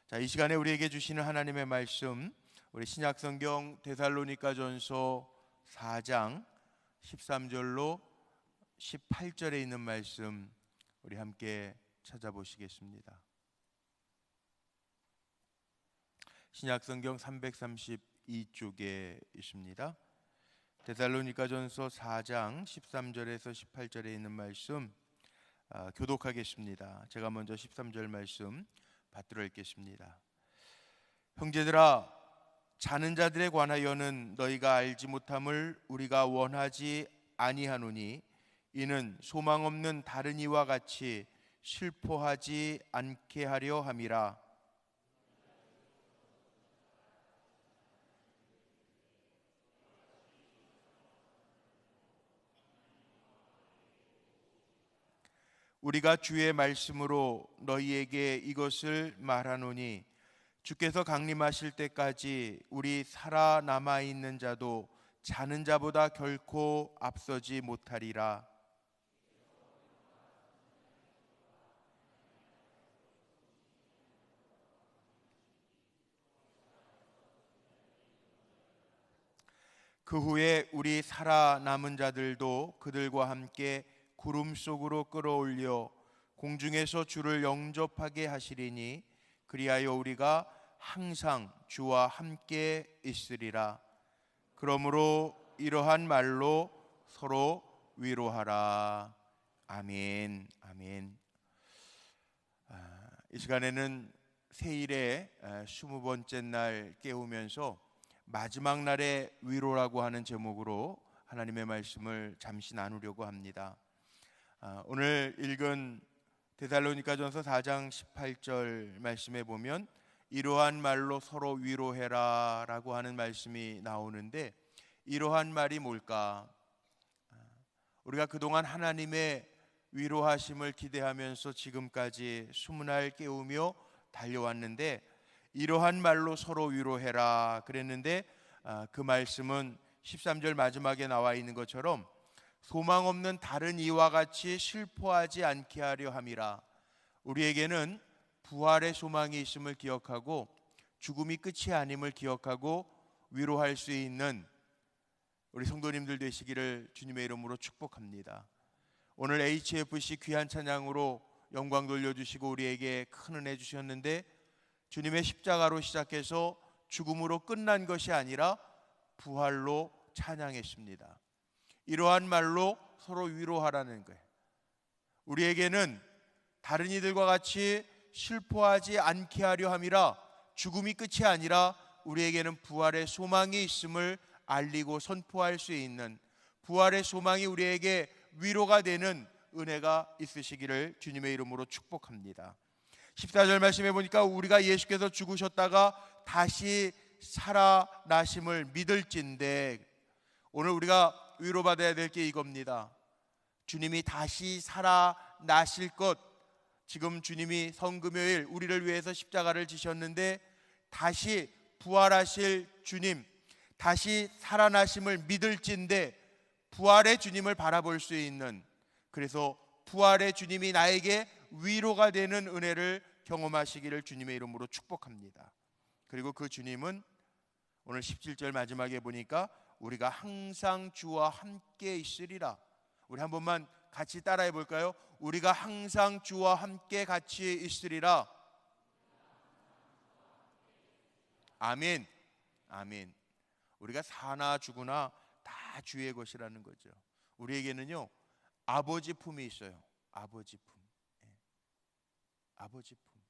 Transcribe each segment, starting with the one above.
자, 이 시간에 우리에게 주시는 하나님의 말씀, 우리 신약성경 데살로니가전서 4장 13절로 18절에 있는 말씀, 우리 함께 찾아보시겠습니다. 신약성경 332쪽에 있습니다. 데살로니가전서 4장 13절에서 18절에 있는 말씀 교독하겠습니다. 제가 먼저 13절 말씀 받들어 읽겠습니다. 형제들아, 자는 자들에 관하여는 너희가 알지 못함을 우리가 원하지 아니하노니, 이는 소망 없는 다른 이와 같이 슬퍼하지 않게 하려 함이라. 우리가 주의 말씀으로 너희에게 이것을 말하노니, 주께서 강림하실 때까지 우리 살아남아 있는 자도 자는 자보다 결코 앞서지 못하리라. 그 후에 우리 살아남은 자들도 그들과 함께 구름 속으로 끌어올려 공중에서 주를 영접하게 하시리니, 그리하여 우리가 항상 주와 함께 있으리라. 그러므로 이러한 말로 서로 위로하라. 아멘. 아멘. 이 시간에는 세일의 20번째 날 깨우면서 마지막 날의 위로라고 하는 제목으로 하나님의 말씀을 잠시 나누려고 합니다. 오늘 읽은 데살로니가전서 4장 18절 말씀에 보면 이러한 말로 서로 위로해라 라고 하는 말씀이 나오는데, 이러한 말이 뭘까? 우리가 그동안 하나님의 위로하심을 기대하면서 지금까지 20날 깨우며 달려왔는데, 이러한 말로 서로 위로해라 그랬는데, 그 말씀은 13절 마지막에 나와 있는 것처럼 소망 없는 다른 이와 같이 슬퍼하지 않게 하려 함이라. 우리에게는 부활의 소망이 있음을 기억하고 죽음이 끝이 아님을 기억하고 위로할 수 있는 우리 성도님들 되시기를 주님의 이름으로 축복합니다. 오늘 HFC 귀한 찬양으로 영광 돌려주시고 우리에게 큰 은혜 주셨는데, 주님의 십자가로 시작해서 죽음으로 끝난 것이 아니라 부활로 찬양했습니다. 이러한 말로 서로 위로하라는 거예요. 우리에게는 다른 이들과 같이 슬퍼하지 않게 하려 함이라. 죽음이 끝이 아니라 우리에게는 부활의 소망이 있음을 알리고 선포할 수 있는, 부활의 소망이 우리에게 위로가 되는 은혜가 있으시기를 주님의 이름으로 축복합니다. 14절 말씀해 보니까 우리가 예수께서 죽으셨다가 다시 살아나심을 믿을진대. 오늘 우리가 위로받아야 될 게 이겁니다. 주님이 다시 살아나실 것. 지금 주님이 성금요일 우리를 위해서 십자가를 지셨는데, 다시 부활하실 주님, 다시 살아나심을 믿을진대 부활의 주님을 바라볼 수 있는, 그래서 부활의 주님이 나에게 위로가 되는 은혜를 경험하시기를 주님의 이름으로 축복합니다. 그리고 그 주님은 오늘 17절 마지막에 보니까 우리가 항상 주와 함께 있으리라. 우리 한 번만 같이 따라해 볼까요? 우리가 항상 주와 함께 같이 있으리라. 아멘. 아멘. 우리가 사나 죽으나 다 주의 것이라는 거죠. 우리에게는요 아버지 품이 있어요. 아버지 품. 아버지 품.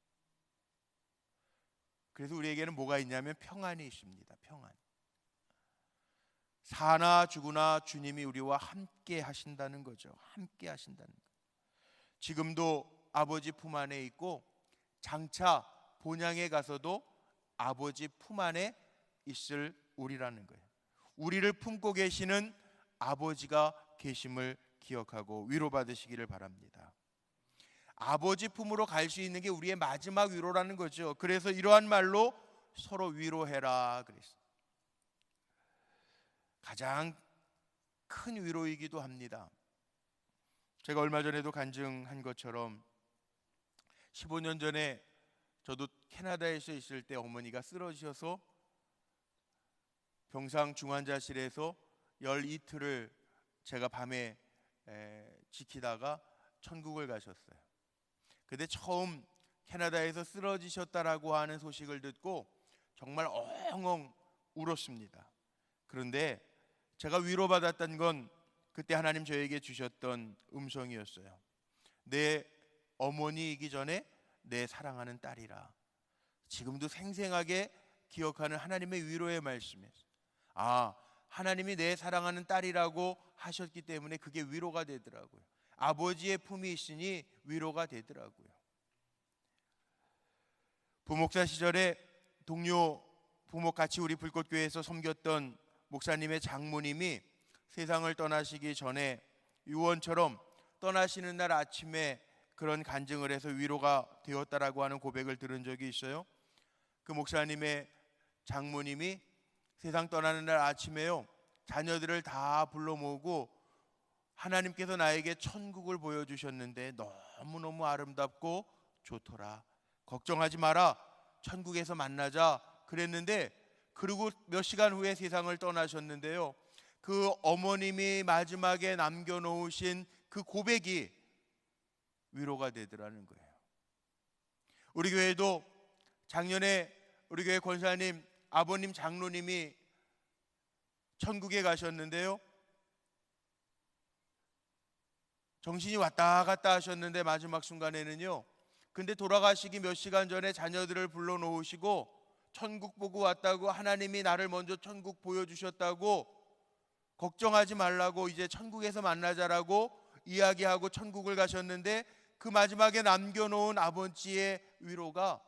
그래서 우리에게는 뭐가 있냐면 평안이 있습니다. 평안. 사나 죽으나 주님이 우리와 함께 하신다는 거죠. 함께 하신다는 거. 지금도 아버지 품 안에 있고, 장차 본향에 가서도 아버지 품 안에 있을 우리라는 거예요. 우리를 품고 계시는 아버지가 계심을 기억하고 위로받으시기를 바랍니다. 아버지 품으로 갈 수 있는 게 우리의 마지막 위로라는 거죠. 그래서 이러한 말로 서로 위로해라 그랬어요. 가장 큰 위로이기도 합니다. 제가 얼마 전에도 간증한 것처럼 15년 전에 저도 캐나다에서 있을 때 어머니가 쓰러지셔서 병상 중환자실에서 열 이틀을 제가 밤에 지키다가 천국을 가셨어요. 근데 처음 캐나다에서 쓰러지셨다라고 하는 소식을 듣고 정말 엉엉 울었습니다. 그런데 제가 위로받았던 건 그때 하나님 저에게 주셨던 음성이었어요. 내 어머니이기 전에 내 사랑하는 딸이라. 지금도 생생하게 기억하는 하나님의 위로의 말씀이었어요. 하나님이 내 사랑하는 딸이라고 하셨기 때문에 그게 위로가 되더라고요. 아버지의 품이 있으니 위로가 되더라고요. 부목사 시절에 동료 부목 같이 우리 불꽃교회에서 섬겼던 목사님의 장모님이 세상을 떠나시기 전에 유언처럼 떠나시는 날 아침에 그런 간증을 해서 위로가 되었다라고 하는 고백을 들은 적이 있어요. 그 목사님의 장모님이 세상 떠나는 날 아침에요, 자녀들을 다 불러 모으고 하나님께서 나에게 천국을 보여주셨는데 너무너무 아름답고 좋더라, 걱정하지 마라, 천국에서 만나자 그랬는데, 그리고 몇 시간 후에 세상을 떠나셨는데요, 그 어머님이 마지막에 남겨놓으신 그 고백이 위로가 되더라는 거예요. 우리 교회도 작년에 우리 교회 권사님 아버님 장로님이 천국에 가셨는데요, 정신이 왔다 갔다 하셨는데 마지막 순간에는요, 근데 돌아가시기 몇 시간 전에 자녀들을 불러놓으시고 천국 보고 왔다고, 하나님이 나를 먼저 천국 보여주셨다고, 걱정하지 말라고, 이제 천국에서 만나자라고 이야기하고 천국을 가셨는데, 그 마지막에 남겨놓은 아버지의 위로가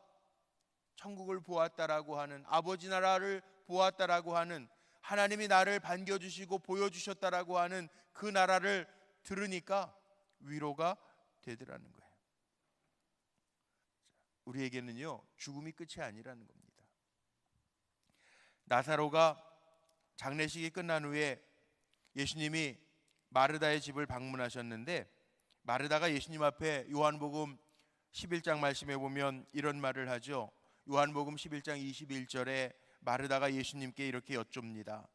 천국을 보았다라고 하는, 아버지 나라를 보았다라고 하는, 하나님이 나를 반겨주시고 보여주셨다라고 하는 그 나라를 들으니까 위로가 되더라는 거예요. 우리에게는요, 죽음이 끝이 아니라는 겁니다. 나사로가 장례식이 끝난 후에 예수님이 마르다의 집을 방문하셨는데, 마르다가 예수님 앞에 요한복음 11장 말씀에 보면 이런 말을 하죠. 요한복음 11장 21절에 마르다가 예수님께 이렇게 여쭙니다.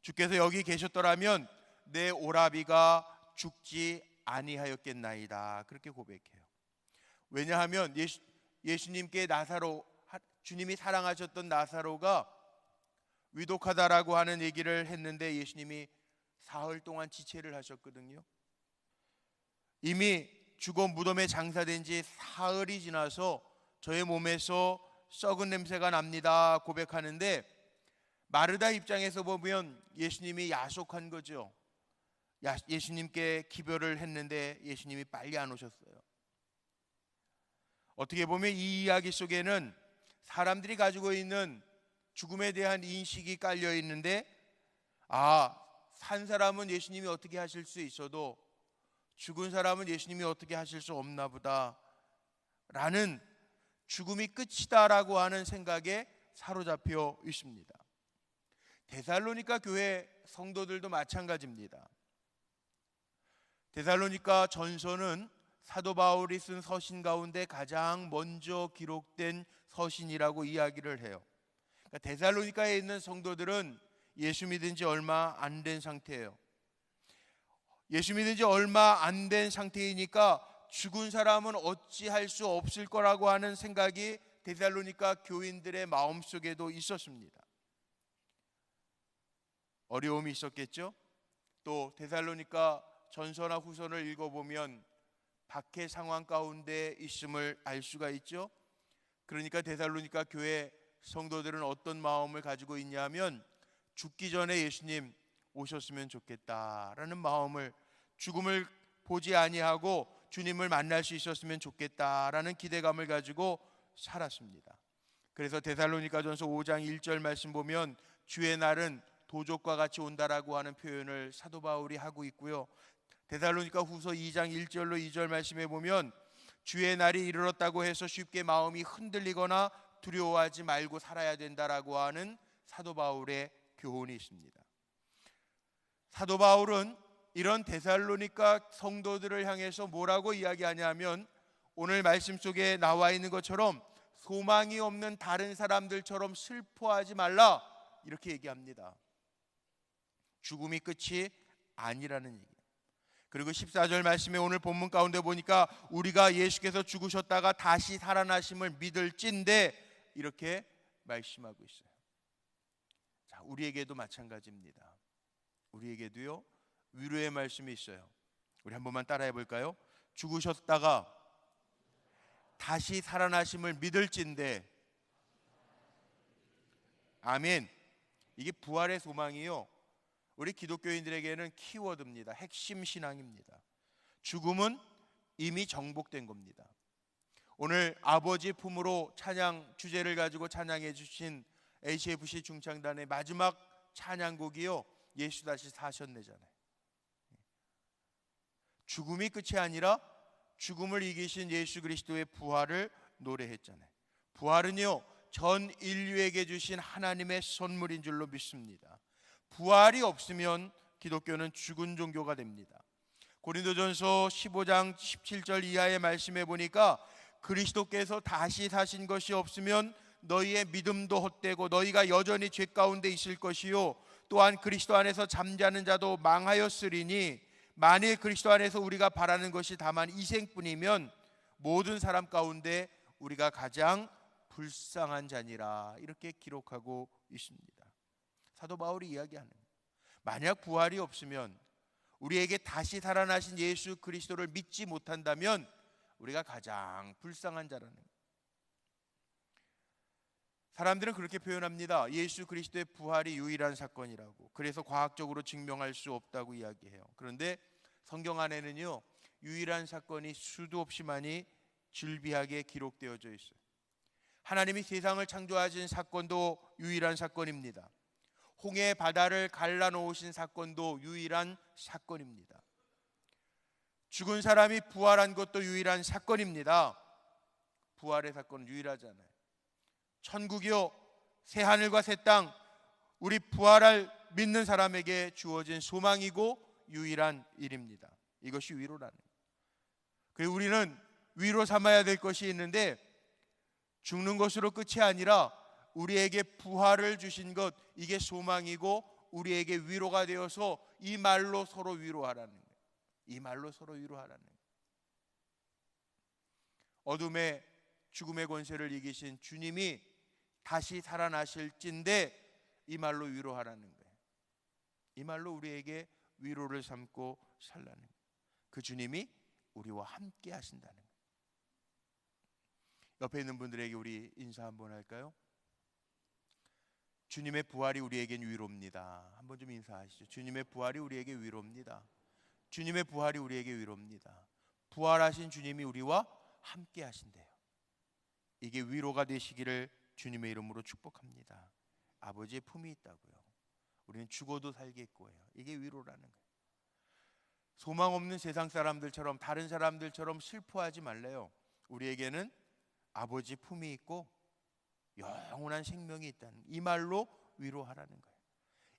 주께서 여기 계셨더라면 내 오라비가 죽지 아니하였겠나이다. 그렇게 고백해요. 왜냐하면 예수님께 나사로, 주님이 사랑하셨던 나사로가 위독하다라고 하는 얘기를 했는데 예수님이 사흘 동안 지체를 하셨거든요. 이미 죽어 무덤에 장사된 지 사흘이 지나서 저의 몸에서 썩은 냄새가 납니다 고백하는데, 마르다 입장에서 보면 예수님이 야속한 거죠. 예수님께 기별을 했는데 예수님이 빨리 안 오셨어요. 어떻게 보면 이 이야기 속에는 사람들이 가지고 있는 죽음에 대한 인식이 깔려 있는데, 산 사람은 예수님이 어떻게 하실 수 있어도 죽은 사람은 예수님이 어떻게 하실 수 없나 보다 라는, 죽음이 끝이다라고 하는 생각에 사로잡혀 있습니다. 데살로니가 교회 성도들도 마찬가지입니다. 데살로니가 전서는 사도 바울이 쓴 서신 가운데 가장 먼저 기록된 서신이라고 이야기를 해요. 그러니까 데살로니가에 있는 성도들은 예수 믿은 지 얼마 안 된 상태예요. 예수 믿은 지 얼마 안 된 상태이니까 죽은 사람은 어찌할 수 없을 거라고 하는 생각이 데살로니가 교인들의 마음속에도 있었습니다. 어려움이 있었겠죠. 또 데살로니가 전서나 후서를 읽어보면 박해 상황 가운데 있음을 알 수가 있죠. 그러니까 데살로니가 교회 성도들은 어떤 마음을 가지고 있냐면, 죽기 전에 예수님 오셨으면 좋겠다라는 마음을, 죽음을 보지 아니하고 주님을 만날 수 있었으면 좋겠다라는 기대감을 가지고 살았습니다. 그래서 데살로니가전서 5장 1절 말씀 보면 주의 날은 도적과 같이 온다라고 하는 표현을 사도 바울이 하고 있고요. 데살로니가 후서 2장 1절로 2절 말씀에 보면 주의 날이 이르렀다고 해서 쉽게 마음이 흔들리거나 두려워하지 말고 살아야 된다라고 하는 사도 바울의 교훈이 있습니다. 사도 바울은 이런 데살로니가 성도들을 향해서 뭐라고 이야기하냐면, 오늘 말씀 속에 나와 있는 것처럼 소망이 없는 다른 사람들처럼 슬퍼하지 말라, 이렇게 얘기합니다. 죽음이 끝이 아니라는 얘기. 그리고 14절 말씀에 오늘 본문 가운데 보니까 우리가 예수께서 죽으셨다가 다시 살아나심을 믿을진데, 이렇게 말씀하고 있어요. 자, 우리에게도 마찬가지입니다. 우리에게도요, 위로의 말씀이 있어요. 우리 한 번만 따라해 볼까요? 죽으셨다가 다시 살아나심을 믿을진데. 아멘. 이게 부활의 소망이요, 우리 기독교인들에게는 키워드입니다. 핵심 신앙입니다. 죽음은 이미 정복된 겁니다. 오늘 아버지 품으로 찬양 주제를 가지고 찬양해 주신 HFC 중창단의 마지막 찬양곡이요, 예수 다시 사셨네잖아요. 죽음이 끝이 아니라 죽음을 이기신 예수 그리스도의 부활을 노래했잖아요. 부활은요, 전 인류에게 주신 하나님의 선물인 줄로 믿습니다. 부활이 없으면 기독교는 죽은 종교가 됩니다. 고린도전서 15장 17절 이하의 말씀에 보니까 그리스도께서 다시 사신 것이 없으면 너희의 믿음도 헛되고 너희가 여전히 죄 가운데 있을 것이요, 또한 그리스도 안에서 잠자는 자도 망하였으리니 만일 그리스도 안에서 우리가 바라는 것이 다만 이생뿐이면 모든 사람 가운데 우리가 가장 불쌍한 자니라, 이렇게 기록하고 있습니다. 사도 바울이 이야기하는, 만약 부활이 없으면, 우리에게 다시 살아나신 예수 그리스도를 믿지 못한다면 우리가 가장 불쌍한 자라는 거예요. 사람들은 그렇게 표현합니다. 예수 그리스도의 부활이 유일한 사건이라고. 그래서 과학적으로 증명할 수 없다고 이야기해요. 그런데 성경 안에는요, 유일한 사건이 수도 없이 많이 즐비하게 기록되어져 있어요. 하나님이 세상을 창조하신 사건도 유일한 사건입니다. 홍해 바다를 갈라놓으신 사건도 유일한 사건입니다. 죽은 사람이 부활한 것도 유일한 사건입니다. 부활의 사건은 유일하잖아요. 천국이요, 새 하늘과 새 땅, 우리 부활할 믿는 사람에게 주어진 소망이고 유일한 일입니다. 이것이 위로라는 거예요. 그리고 우리는 위로 삼아야 될 것이 있는데, 죽는 것으로 끝이 아니라 우리에게 부활을 주신 것, 이게 소망이고 우리에게 위로가 되어서 이 말로 서로 위로하라는 거예요. 이 말로 서로 위로하라는 거예요. 어둠의 죽음의 권세를 이기신 주님이 다시 살아나실진데 이 말로 위로하라는 거예요. 이 말로 우리에게 위로를 삼고 살라는 거예요. 그 주님이 우리와 함께 하신다는 거예요. 옆에 있는 분들에게 우리 인사 한번 할까요? 주님의 부활이 우리에겐 위로입니다. 한번 좀 인사하시죠. 주님의 부활이 우리에게 위로입니다. 주님의 부활이 우리에게 위로입니다. 부활하신 주님이 우리와 함께 하신대요. 이게 위로가 되시기를 주님의 이름으로 축복합니다. 아버지의 품이 있다고요. 우리는 죽어도 살겠고요. 이게 위로라는 거예요. 소망 없는 세상 사람들처럼, 다른 사람들처럼 슬퍼하지 말래요. 우리에게는 아버지 품이 있고 영원한 생명이 있다는, 이 말로 위로하라는 거예요.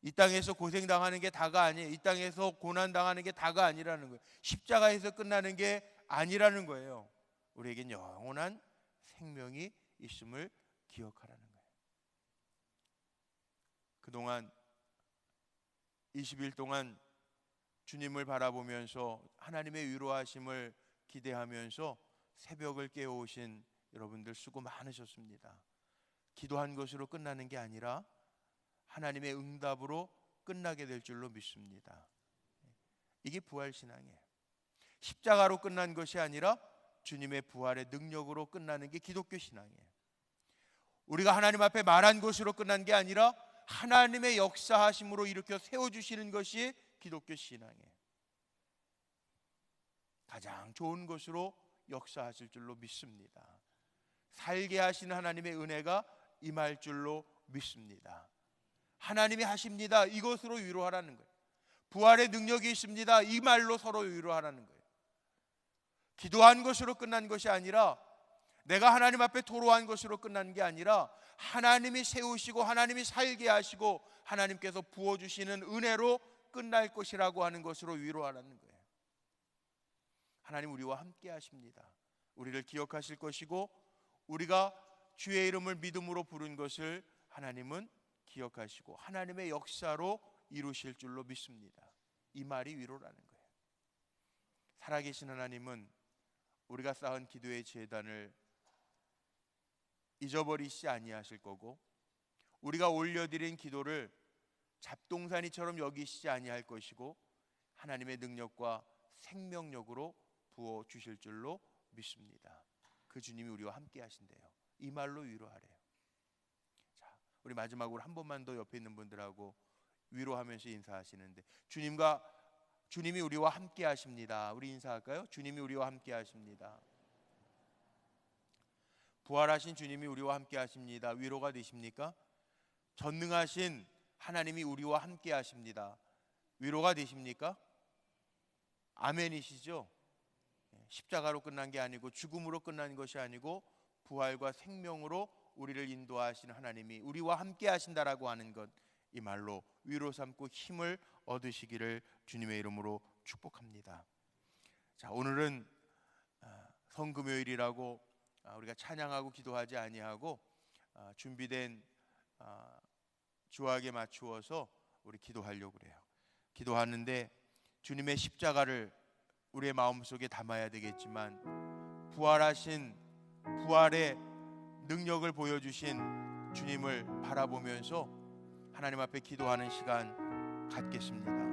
이 땅에서 고생당하는 게 다가 아니에요. 이 땅에서 고난당하는 게 다가 아니라는 거예요. 십자가에서 끝나는 게 아니라는 거예요. 우리에겐 영원한 생명이 있음을 기억하라는 거예요. 그동안 20일 동안 주님을 바라보면서 하나님의 위로하심을 기대하면서 새벽을 깨워오신 여러분들 수고 많으셨습니다. 기도한 것으로 끝나는 게 아니라 하나님의 응답으로 끝나게 될 줄로 믿습니다. 이게 부활신앙이에요. 십자가로 끝난 것이 아니라 주님의 부활의 능력으로 끝나는 게 기독교 신앙이에요. 우리가 하나님 앞에 말한 것으로 끝난 게 아니라 하나님의 역사하심으로 일으켜 세워주시는 것이 기독교 신앙이에요. 가장 좋은 것으로 역사하실 줄로 믿습니다. 살게 하시는 하나님의 은혜가 임할 줄로 믿습니다. 하나님이 하십니다. 이것으로 위로하라는 거예요. 부활의 능력이 있습니다. 이 말로 서로 위로하라는 거예요. 기도한 것으로 끝난 것이 아니라, 내가 하나님 앞에 토로한 것으로 끝난 게 아니라 하나님이 세우시고 하나님이 살게 하시고 하나님께서 부어주시는 은혜로 끝날 것이라고 하는 것으로 위로하라는 거예요. 하나님 우리와 함께 하십니다. 우리를 기억하실 것이고 우리가 주의 이름을 믿음으로 부른 것을 하나님은 기억하시고 하나님의 역사로 이루실 줄로 믿습니다. 이 말이 위로라는 거예요. 살아계신 하나님은 우리가 쌓은 기도의 제단을 잊어버리시지 아니하실 거고, 우리가 올려드린 기도를 잡동사니처럼 여기시지 아니할 것이고, 하나님의 능력과 생명력으로 부어주실 줄로 믿습니다. 그 주님이 우리와 함께 하신대요. 이 말로 위로하래요. 자, 우리 마지막으로 한 번만 더 옆에 있는 분들하고 위로하면서 인사하시는데, 주님이 우리와 함께 하십니다. 우리 인사할까요? 주님이 우리와 함께 하십니다. 부활하신 주님이 우리와 함께 하십니다. 위로가 되십니까? 전능하신 하나님이 우리와 함께 하십니다. 위로가 되십니까? 아멘이시죠? 십자가로 끝난 게 아니고, 죽음으로 끝난 것이 아니고, 부활과 생명으로 우리를 인도하시는 하나님이 우리와 함께 하신다라고 하는 것, 이 말로 위로 삼고 힘을 얻으시기를 주님의 이름으로 축복합니다. 자, 오늘은 성금요일이라고 우리가 찬양하고 기도하지 아니하고 준비된 주악에 맞추어서 우리 기도하려고 그래요. 기도하는데 주님의 십자가를 우리의 마음속에 담아야 되겠지만, 부활의 능력을 보여주신 주님을 바라보면서 하나님 앞에 기도하는 시간 갖겠습니다.